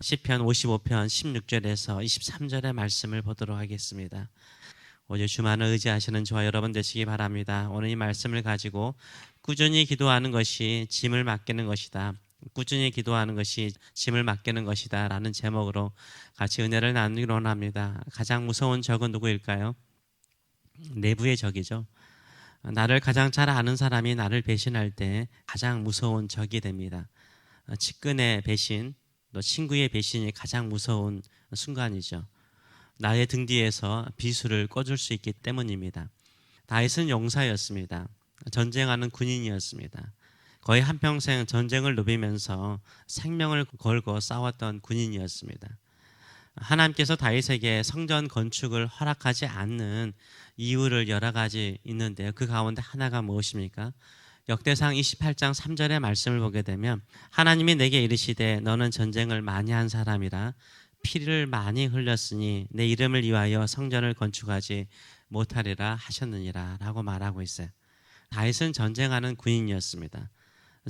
시편 55편 16절에서 23절의 말씀을 보도록 하겠습니다. 오직 주만을 의지하시는 저와 여러분 되시기 바랍니다. 오늘 이 말씀을 가지고 꾸준히 기도하는 것이 짐을 맡기는 것이다. 꾸준히 기도하는 것이 짐을 맡기는 것이다 라는 제목으로 같이 은혜를 나누기로 원합니다. 가장 무서운 적은 누구일까요? 내부의 적이죠. 나를 가장 잘 아는 사람이 나를 배신할 때 가장 무서운 적이 됩니다. 측근의 배신, 또 친구의 배신이 가장 무서운 순간이죠. 나의 등 뒤에서 비수를 꽂을 수 있기 때문입니다. 다윗은 용사였습니다. 전쟁하는 군인이었습니다. 거의 한평생 전쟁을 누비면서 생명을 걸고 싸웠던 군인이었습니다. 하나님께서 다윗에게 성전 건축을 허락하지 않는 이유를 여러 가지 있는데요. 그 가운데 하나가 무엇입니까? 역대상 28장 3절의 말씀을 보게 되면 하나님이 내게 이르시되 너는 전쟁을 많이 한 사람이라 피를 많이 흘렸으니 내 이름을 위하여 성전을 건축하지 못하리라 하셨느니라 라고 말하고 있어요. 다윗은 전쟁하는 군인이었습니다.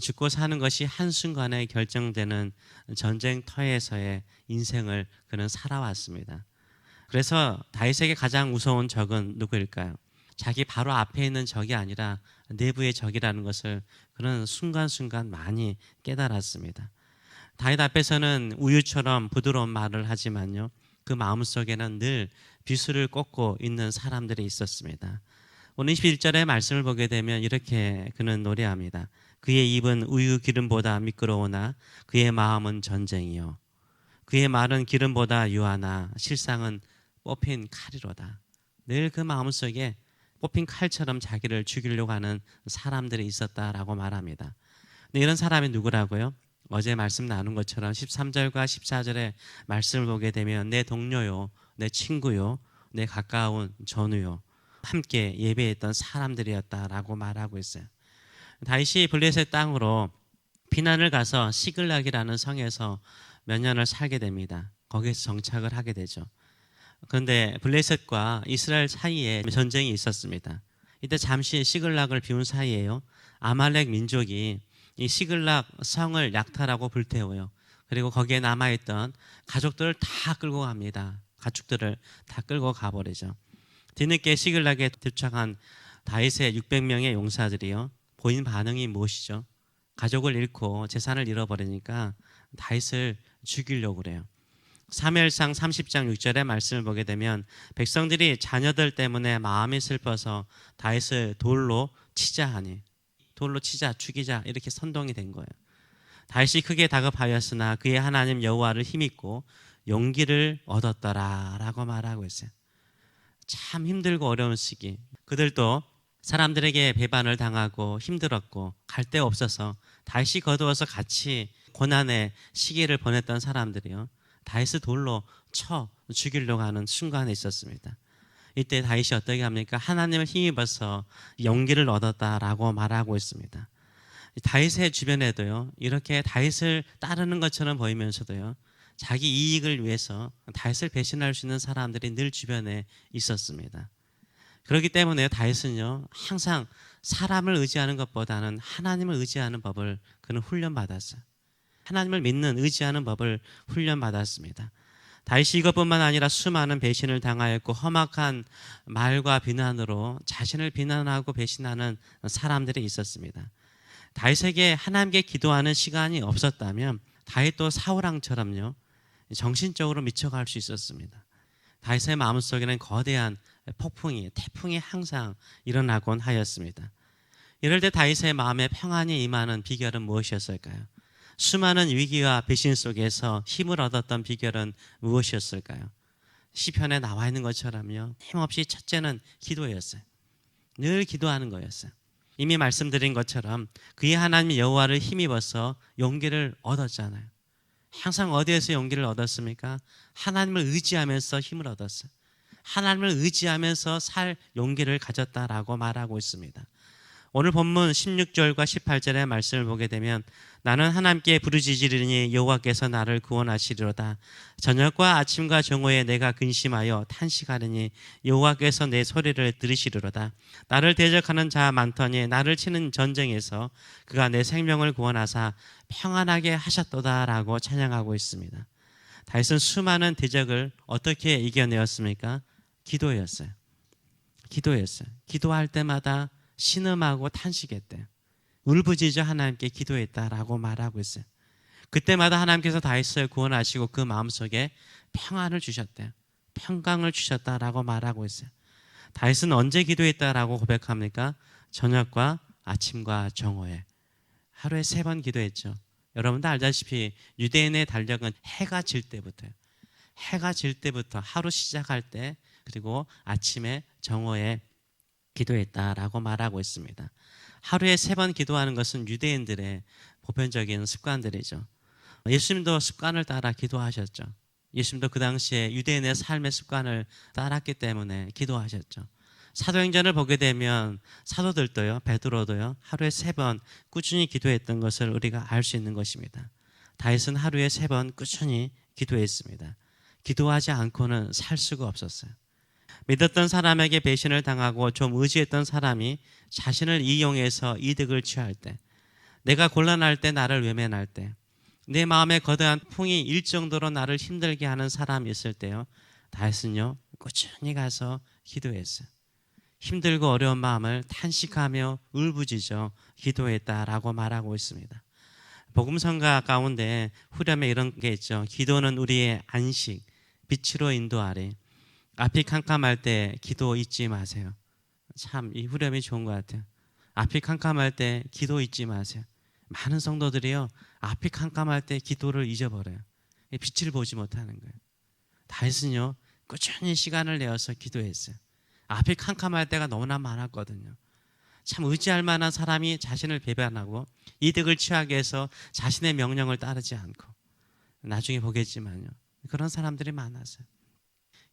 죽고 사는 것이 한순간에 결정되는 전쟁터에서의 인생을 그는 살아왔습니다. 그래서 다윗에게 가장 무서운 적은 누구일까요? 자기 바로 앞에 있는 적이 아니라 내부의 적이라는 것을 그는 순간순간 많이 깨달았습니다. 다윗 앞에서는 우유처럼 부드러운 말을 하지만요, 그 마음속에는 늘 비수를 꽂고 있는 사람들이 있었습니다. 오늘 21절의 말씀을 보게 되면 이렇게 그는 노래합니다. 그의 입은 우유 기름보다 미끄러우나 그의 마음은 전쟁이요 그의 말은 기름보다 유하나 실상은 뽑힌 칼이로다. 늘 그 마음속에 뽑힌 칼처럼 자기를 죽이려고 하는 사람들이 있었다라고 말합니다. 근데 이런 사람이 누구라고요? 어제 말씀 나눈 것처럼 13절과 14절의 말씀을 보게 되면 내 동료요, 내 친구요, 내 가까운 전우요, 함께 예배했던 사람들이었다라고 말하고 있어요. 다윗이 블레셋 땅으로 피난을 가서 시글락이라는 성에서 몇 년을 살게 됩니다. 거기에서 정착을 하게 되죠. 그런데 블레셋과 이스라엘 사이에 전쟁이 있었습니다. 이때 잠시 시글락을 비운 사이에요, 아말렉 민족이 이 시글락 성을 약탈하고 불태워요. 그리고 거기에 남아있던 가족들을 다 끌고 갑니다. 가축들을 다 끌고 가버리죠. 뒤늦게 시글락에 도착한 다윗의 600명의 용사들이요, 보인 반응이 무엇이죠? 가족을 잃고 재산을 잃어버리니까 다윗을 죽이려고 그래요. 사무엘상 30장 6절의 말씀을 보게 되면 백성들이 자녀들 때문에 마음이 슬퍼서 다윗을 돌로 치자 하니, 돌로 치자, 죽이자 이렇게 선동이 된 거예요. 다윗이 크게 다급하였으나 그의 하나님 여호와를 힘입고 용기를 얻었더라라고 말하고 있어요. 참 힘들고 어려운 시기, 그들도 사람들에게 배반을 당하고 힘들었고 갈 데 없어서 다윗이 거두어서 같이 고난의 시기를 보냈던 사람들이요, 다윗을 돌로 쳐 죽이려고 하는 순간에 있었습니다. 이때 다윗이 어떻게 합니까? 하나님을 힘입어서 용기를 얻었다라고 말하고 있습니다. 다윗의 주변에도요, 이렇게 다윗을 따르는 것처럼 보이면서도요, 자기 이익을 위해서 다윗을 배신할 수 있는 사람들이 늘 주변에 있었습니다. 그렇기 때문에 다윗은요, 항상 사람을 의지하는 것보다는 하나님을 의지하는 법을 그는 훈련받았어요. 하나님을 믿는, 의지하는 법을 훈련받았습니다. 다윗이 이것뿐만 아니라 수많은 배신을 당하였고 험악한 말과 비난으로 자신을 비난하고 배신하는 사람들이 있었습니다. 다윗에게 하나님께 기도하는 시간이 없었다면 다윗도 사울왕처럼요, 정신적으로 미쳐갈 수 있었습니다. 다윗의 마음속에는 거대한 폭풍이, 태풍이 항상 일어나곤 하였습니다. 이럴 때 다윗의 마음에 평안이 임하는 비결은 무엇이었을까요? 수많은 위기와 배신 속에서 힘을 얻었던 비결은 무엇이었을까요? 시편에 나와 있는 것처럼요, 힘없이 첫째는 기도였어요. 늘 기도하는 거였어요. 이미 말씀드린 것처럼 그의 하나님 여호와를 힘입어서 용기를 얻었잖아요. 항상 어디에서 용기를 얻었습니까? 하나님을 의지하면서 힘을 얻었어요. 하나님을 의지하면서 살 용기를 가졌다라고 말하고 있습니다. 오늘 본문 16절과 18절의 말씀을 보게 되면 나는 하나님께 부르짖으리니 여호와께서 나를 구원하시리로다. 저녁과 아침과 정오에 내가 근심하여 탄식하리니 여호와께서 내 소리를 들으시리로다. 나를 대적하는 자 많더니 나를 치는 전쟁에서 그가 내 생명을 구원하사 평안하게 하셨도다라고 찬양하고 있습니다. 다윗은 수많은 대적을 어떻게 이겨내었습니까? 기도였어요. 기도할 때마다 신음하고 탄식했대요. 울부짖어 하나님께 기도했다라고 말하고 있어요. 그때마다 하나님께서 다윗을 구원하시고 그 마음속에 평안을 주셨대요. 평강을 주셨다라고 말하고 있어요. 다윗은 언제 기도했다라고 고백합니까? 저녁과 아침과 정오에 하루에 3번 기도했죠. 여러분도 알다시피 유대인의 달력은 해가 질 때부터요. 해가 질 때부터 하루 시작할 때 그리고 아침에 정오에 기도했다라고 말하고 있습니다. 하루에 3번 기도하는 것은 유대인들의 보편적인 습관들이죠. 예수님도 습관을 따라 기도하셨죠. 예수님도 그 당시에 유대인의 삶의 습관을 따랐기 때문에 기도하셨죠. 사도행전을 보게 되면 사도들도요, 베드로도요, 하루에 3번 꾸준히 기도했던 것을 우리가 알 수 있는 것입니다. 다윗은 하루에 3번 꾸준히 기도했습니다. 기도하지 않고는 살 수가 없었어요. 믿었던 사람에게 배신을 당하고 좀 의지했던 사람이 자신을 이용해서 이득을 취할 때, 내가 곤란할 때, 나를 외면할 때, 내 마음에 거대한 풍이 일 정도로 나를 힘들게 하는 사람이 있을 때요, 다윗은요 꾸준히 가서 기도했어요. 힘들고 어려운 마음을 탄식하며 울부짖어 기도했다라고 말하고 있습니다. 복음성가 가운데 후렴에 이런 게 있죠. 기도는 우리의 안식, 빛으로 인도하리. 앞이 캄캄할 때 기도 잊지 마세요. 참 이 후렴이 좋은 것 같아요. 앞이 캄캄할 때 기도 잊지 마세요. 많은 성도들이요, 앞이 캄캄할 때 기도를 잊어버려요. 빛을 보지 못하는 거예요. 다윗은요 꾸준히 시간을 내어서 기도했어요. 앞이 캄캄할 때가 너무나 많았거든요. 참 의지할 만한 사람이 자신을 배반하고 이득을 취하게 해서 자신의 명령을 따르지 않고, 나중에 보겠지만요, 그런 사람들이 많았어요.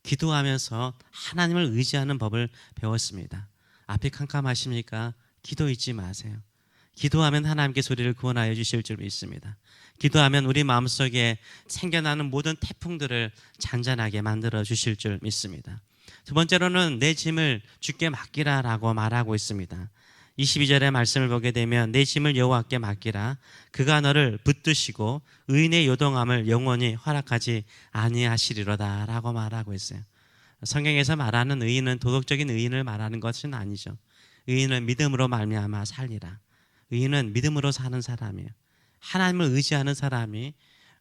기도하면서 하나님을 의지하는 법을 배웠습니다. 앞이 캄캄하십니까? 기도 잊지 마세요. 기도하면 하나님께서 우리를 구원하여 주실 줄 믿습니다. 기도하면 우리 마음속에 생겨나는 모든 태풍들을 잔잔하게 만들어 주실 줄 믿습니다. 두 번째로는 내 짐을 주께 맡기라라고 말하고 있습니다. 22절의 말씀을 보게 되면 내 짐을 여호와께 맡기라. 그가 너를 붙드시고 의인의 요동함을 영원히 허락하지 아니하시리로다 라고 말하고 있어요. 성경에서 말하는 의인은 도덕적인 의인을 말하는 것은 아니죠. 의인은 믿음으로 말미암아 살리라. 의인은 믿음으로 사는 사람이에요. 하나님을 의지하는 사람이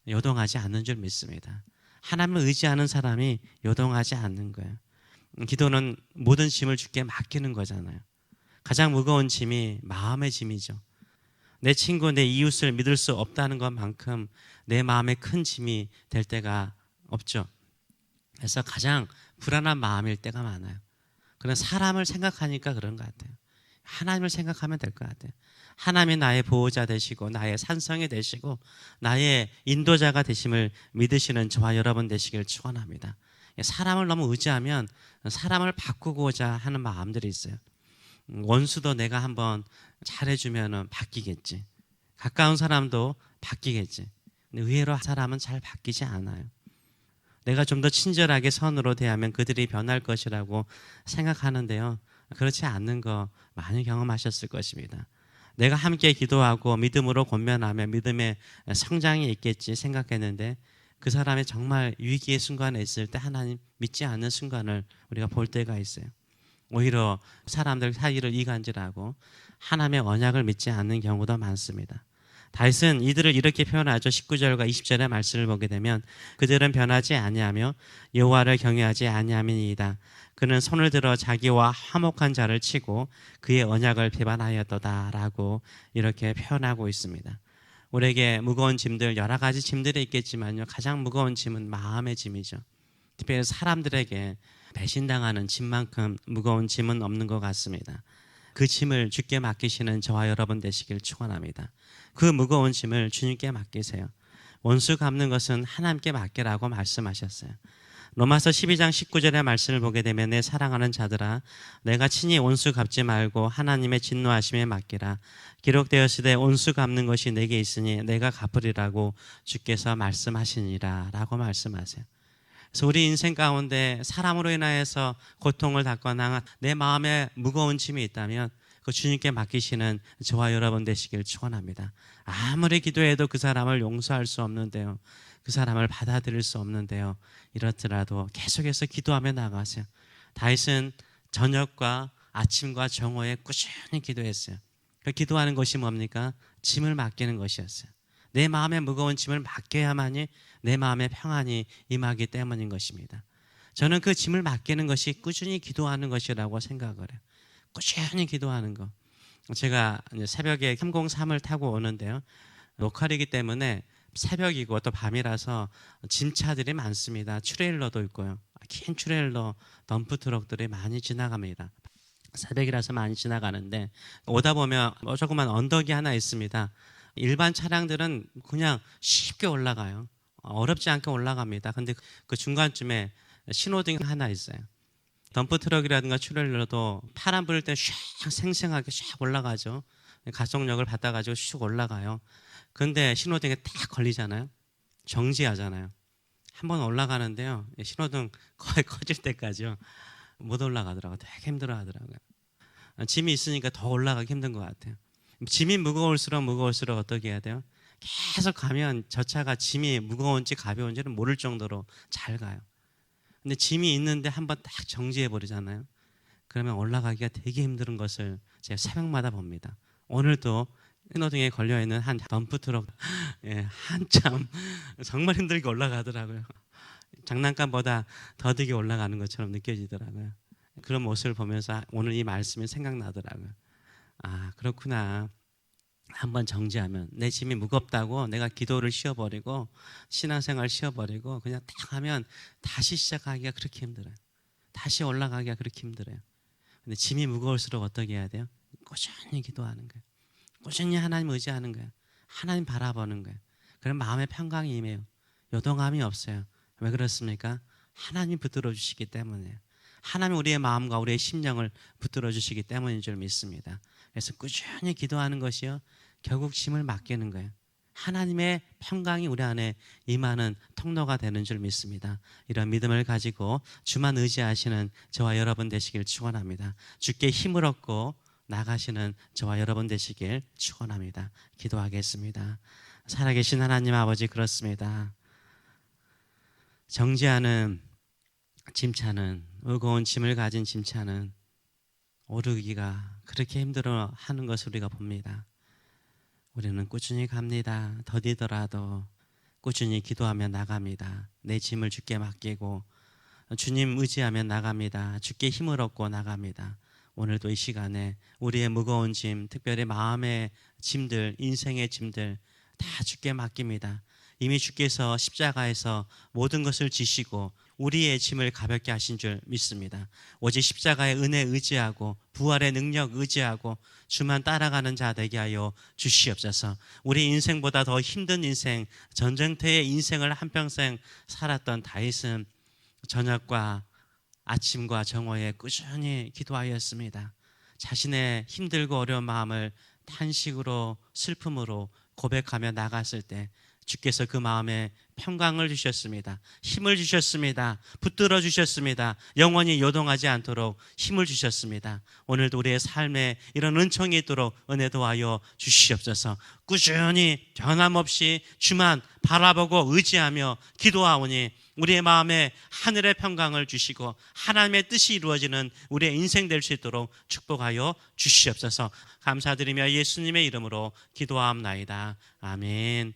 요동하지 않는 줄 믿습니다. 하나님을 의지하는 사람이 요동하지 않는 거예요. 기도는 모든 짐을 주께 맡기는 거잖아요. 가장 무거운 짐이 마음의 짐이죠. 내 친구, 내 이웃을 믿을 수 없다는 것만큼 내 마음에 큰 짐이 될 때가 없죠. 그래서 가장 불안한 마음일 때가 많아요. 그런 사람을 생각하니까 그런 것 같아요. 하나님을 생각하면 될 것 같아요. 하나님이 나의 보호자 되시고 나의 산성이 되시고 나의 인도자가 되심을 믿으시는 저와 여러분 되시길 축원합니다. 사람을 너무 의지하면 사람을 바꾸고자 하는 마음들이 있어요. 원수도 내가 한번 잘해주면 바뀌겠지. 가까운 사람도 바뀌겠지. 근데 의외로 사람은 잘 바뀌지 않아요. 내가 좀 더 친절하게 선으로 대하면 그들이 변할 것이라고 생각하는데요, 그렇지 않는 거 많이 경험하셨을 것입니다. 내가 함께 기도하고 믿음으로 권면하며 믿음의 성장이 있겠지 생각했는데 그 사람이 정말 위기의 순간에 있을 때 하나님 믿지 않는 순간을 우리가 볼 때가 있어요. 오히려 사람들 사이를 이간질하고 하나님의 언약을 믿지 않는 경우도 많습니다. 다윗은 이들을 이렇게 표현하죠. 19절과 20절의 말씀을 보게 되면 그들은 변하지 아니하며 여호와를 경외하지 아니함이니이다. 그는 손을 들어 자기와 화목한 자를 치고 그의 언약을 배반하였도다 라고 이렇게 표현하고 있습니다. 우리에게 무거운 짐들, 여러 가지 짐들이 있겠지만요, 가장 무거운 짐은 마음의 짐이죠. 특별히 사람들에게 배신당하는 짐만큼 무거운 짐은 없는 것 같습니다. 그 짐을 주께 맡기시는 저와 여러분 되시길 축원합니다. 그 무거운 짐을 주님께 맡기세요. 원수 갚는 것은 하나님께 맡기라고 말씀하셨어요. 로마서 12장 19절의 말씀을 보게 되면 내 사랑하는 자들아 내가 친히 원수 갚지 말고 하나님의 진노하심에 맡기라. 기록되었으되 원수 갚는 것이 내게 있으니 내가 갚으리라고 주께서 말씀하시니라 라고 말씀하세요. 그래서 우리 인생 가운데 사람으로 인하여서 고통을 받거나 내 마음에 무거운 짐이 있다면 그 주님께 맡기시는 저와 여러분 되시길 축원합니다. 아무리 기도해도 그 사람을 용서할 수 없는데요, 그 사람을 받아들일 수 없는데요. 이렇더라도 계속해서 기도하며 나가세요. 다윗은 저녁과 아침과 정오에 꾸준히 기도했어요. 그 기도하는 것이 뭡니까? 짐을 맡기는 것이었어요. 내 마음에 무거운 짐을 맡겨야만이 내 마음에 평안이 임하기 때문인 것입니다. 저는 그 짐을 맡기는 것이 꾸준히 기도하는 것이라고 생각을 해요. 꾸준히 기도하는 것. 제가 새벽에 303을 타고 오는데요. 로컬이기 때문에 새벽이고 또 밤이라서 짐차들이 많습니다. 트레일러도 있고요. 긴 트레일러, 덤프 트럭들이 많이 지나갑니다. 새벽이라서 많이 지나가는데 오다 보면 조그만 언덕이 하나 있습니다. 일반 차량들은 그냥 쉽게 올라가요. 어렵지 않게 올라갑니다. 근데 그 중간쯤에 신호등이 하나 있어요. 덤프 트럭이라든가 트레일러도 파란 불일 때 샥 생생하게 샥 올라가죠. 가속력을 받아가지고 슉 올라가요. 근데 신호등에 딱 걸리잖아요. 정지하잖아요. 한번 올라가는데요. 신호등 거의 꺼질 때까지요. 못 올라가더라고요. 되게 힘들어 하더라고요. 짐이 있으니까 더 올라가기 힘든 것 같아요. 짐이 무거울수록 어떻게 해야 돼요? 계속 가면 저 차가 짐이 무거운지 가벼운지는 모를 정도로 잘 가요. 근데 짐이 있는데 한번 딱 정지해 버리잖아요. 그러면 올라가기가 되게 힘든 것을 제가 새벽마다 봅니다. 오늘도 신호등에 걸려있는 한 덤프 트럭 한참 정말 힘들게 올라가더라고요. 장난감보다 더디게 올라가는 것처럼 느껴지더라고요. 그런 모습을 보면서 오늘 이 말씀이 생각나더라고요. 아, 그렇구나. 한번 정지하면 내 짐이 무겁다고 내가 기도를 쉬어버리고 신앙생활 쉬어버리고 그냥 딱 하면 다시 시작하기가 그렇게 힘들어요. 다시 올라가기가 그렇게 힘들어요. 근데 짐이 무거울수록 어떻게 해야 돼요? 꾸준히 기도하는 거예요. 꾸준히 하나님 의지하는 거예요. 하나님 바라보는 거예요. 그럼 마음의 평강이 임해요. 요동함이 없어요. 왜 그렇습니까? 하나님이 붙들어 주시기 때문이에요. 하나님 우리의 마음과 우리의 심령을 붙들어 주시기 때문인 줄 믿습니다. 그래서 꾸준히 기도하는 것이요, 결국 짐을 맡기는 거예요. 하나님의 평강이 우리 안에 임하는 통로가 되는 줄 믿습니다. 이런 믿음을 가지고 주만 의지하시는 저와 여러분 되시길 축원합니다. 주께 힘을 얻고 나가시는 저와 여러분 되시길 축원합니다. 기도하겠습니다. 살아계신 하나님 아버지, 그렇습니다. 정지하는 짐차는, 무거운 짐을 가진 짐차는 오르기가 그렇게 힘들어 하는 것을 우리가 봅니다. 우리는 꾸준히 갑니다. 더디더라도 꾸준히 기도하며 나갑니다. 내 짐을 주께 맡기고 주님 의지하며 나갑니다. 주께 힘을 얻고 나갑니다. 오늘도 이 시간에 우리의 무거운 짐, 특별히 마음의 짐들, 인생의 짐들 다 주께 맡깁니다. 이미 주께서 십자가에서 모든 것을 지시고 우리의 짐을 가볍게 하신 줄 믿습니다. 오직 십자가의 은혜 의지하고 부활의 능력 의지하고 주만 따라가는 자 되게 하여 주시옵소서. 우리 인생보다 더 힘든 인생, 전쟁터의 인생을 한평생 살았던 다윗은 저녁과 아침과 정오에 꾸준히 기도하였습니다. 자신의 힘들고 어려운 마음을 탄식으로, 슬픔으로 고백하며 나갔을 때 주께서 그 마음에 평강을 주셨습니다. 힘을 주셨습니다. 붙들어 주셨습니다. 영원히 요동하지 않도록 힘을 주셨습니다. 오늘도 우리의 삶에 이런 은총이 있도록 은혜 도와여 주시옵소서. 꾸준히 변함없이 주만 바라보고 의지하며 기도하오니 우리의 마음에 하늘의 평강을 주시고 하나님의 뜻이 이루어지는 우리의 인생 될 수 있도록 축복하여 주시옵소서. 감사드리며 예수님의 이름으로 기도하옵나이다. 아멘.